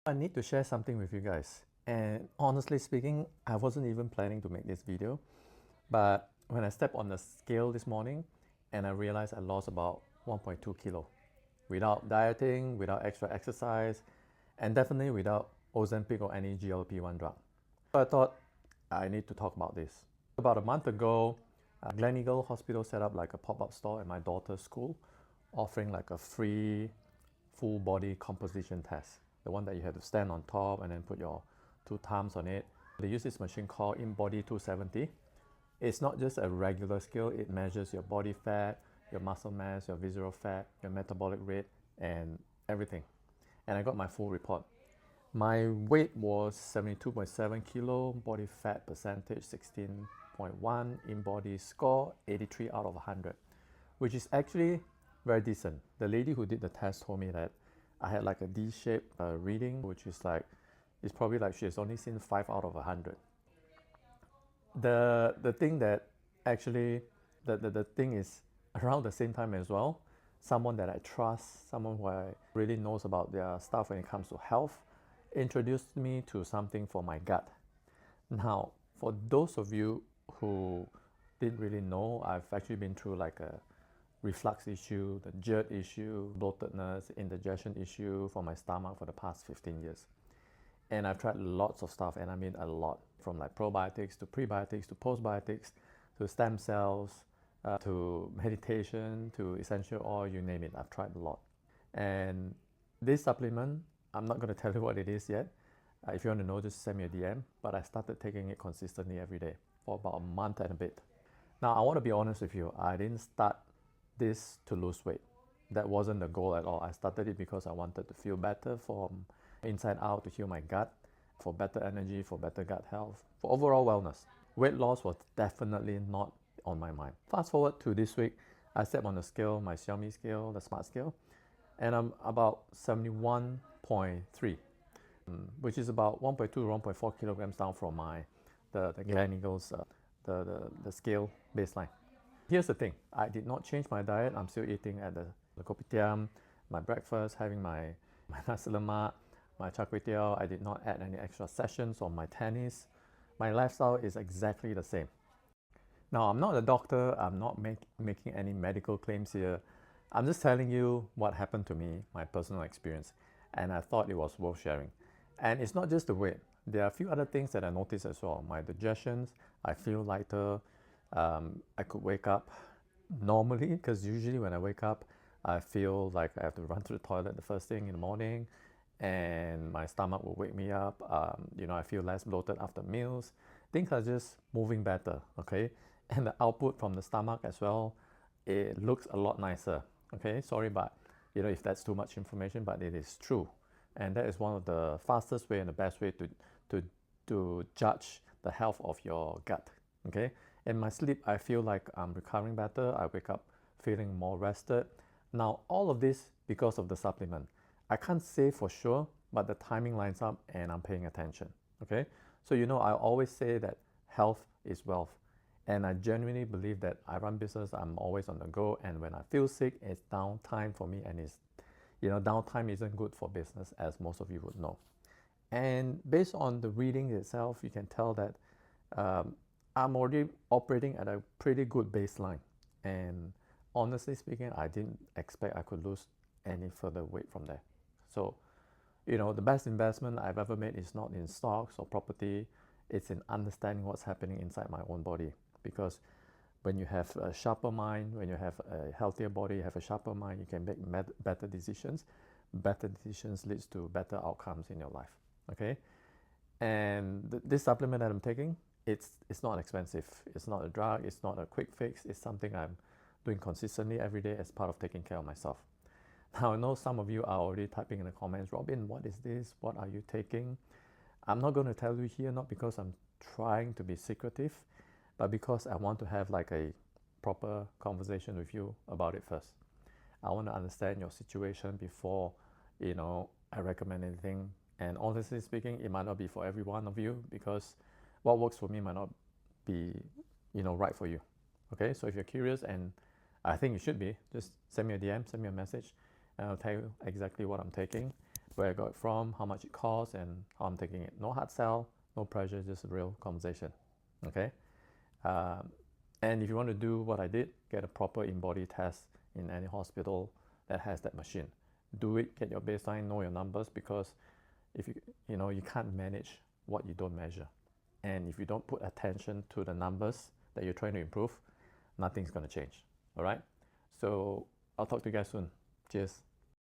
I need to share something with you guys. And honestly speaking, I wasn't even planning to make this video. But when I stepped on the scale this morning and I realized I lost about 1.2 kilo without dieting, without extra exercise, and definitely without Ozempic or any GLP-1 drug. So I thought I need to talk about this. About a month ago, Gleneagles Hospital set up like a pop-up store at my daughter's school, offering like a free full body composition test. The one that you have to stand on top and then put your two thumbs on it. They use this machine called InBody 270. It's not just a regular scale, it measures your body fat, your muscle mass, your visceral fat, your metabolic rate, and everything. And I got my full report. My weight was 72.7 kilo, body fat percentage 16.1, InBody Score 83 out of 100, which is actually very decent. The lady who did the test told me that I had like a D-shaped reading, which is like, it's probably like she has only seen 5 out of 100. The thing that actually, the thing is around the same time as well, someone that I trust, someone who I really knows about their stuff when it comes to health, introduced me to something for my gut. Now, for those of you who didn't really know, I've actually been through like a reflux issue, the GERD issue, bloatedness, indigestion issue for my stomach for the past 15 years. And I've tried lots of stuff, and I mean a lot, from like probiotics to prebiotics to postbiotics to stem cells to meditation to essential oil, you name it. I've tried a lot. And this supplement, I'm not going to tell you what it is yet. If you want to know, just send me a DM. But I started taking it consistently every day for about a month and a bit. Now, I want to be honest with you. I didn't start this to lose weight. That wasn't the goal at all. I started it because I wanted to feel better from inside out, to heal my gut, for better energy, for better gut health, for overall wellness. Weight loss was definitely not on my mind. Fast forward to this week, I stepped on the scale, my Xiaomi scale, the smart scale, and I'm about 71.3, which is about 1.2 to 1.4 kilograms down from the Gleneagles the scale baseline. Here's the thing, I did not change my diet. I'm still eating at the kopitiam, my breakfast, having my nasi lemak, my char kway teow. I did not add any extra sessions on my tennis. My lifestyle is exactly the same. Now, I'm not a doctor. I'm not making any medical claims here. I'm just telling you what happened to me, my personal experience, and I thought it was worth sharing. And it's not just the weight. There are a few other things that I noticed as well. My digestions, I feel lighter. I could wake up normally, because usually when I wake up, I feel like I have to run to the toilet the first thing in the morning, and my stomach will wake me up. I feel less bloated after meals. Things are just moving better, okay? And the output from the stomach as well, it looks a lot nicer, okay? Sorry, but if that's too much information, but it is true. And that is one of the fastest way and the best way to judge the health of your gut, okay? In my sleep, I feel like I'm recovering better. I wake up feeling more rested. Now, all of this because of the supplement. I can't say for sure, but the timing lines up and I'm paying attention, okay? So, I always say that health is wealth. And I genuinely believe that I run business, I'm always on the go. And when I feel sick, it's downtime for me. And downtime isn't good for business, as most of you would know. And based on the reading itself, you can tell that I'm already operating at a pretty good baseline. And honestly speaking, I didn't expect I could lose any further weight from there. So, the best investment I've ever made is not in stocks or property. It's in understanding what's happening inside my own body. Because when you have a sharper mind, when you have a healthier body, you have a sharper mind, you can make better decisions. Better decisions leads to better outcomes in your life, okay? And this supplement that I'm taking, it's not expensive. It's not a drug. It's not a quick fix. It's something I'm doing consistently every day as part of taking care of myself. Now, I know some of you are already typing in the comments, Robin, what is this? What are you taking? I'm not going to tell you here, not because I'm trying to be secretive, but because I want to have like a proper conversation with you about it first. I want to understand your situation before, I recommend anything. And honestly speaking, it might not be for every one of you, because what works for me might not be, right for you. Okay, so if you're curious, and I think you should be, just send me a DM, send me a message, and I'll tell you exactly what I'm taking. where I got it from, how much it costs, and how I'm taking it. No hard sell, no pressure, just a real conversation. Okay. And if you want to do what I did, get a proper InBody test in any hospital that has that machine. Do it, get your baseline, know your numbers, because if you can't manage what you don't measure. And if you don't put attention to the numbers that you're trying to improve, nothing's going to change. All right. So I'll talk to you guys soon. Cheers.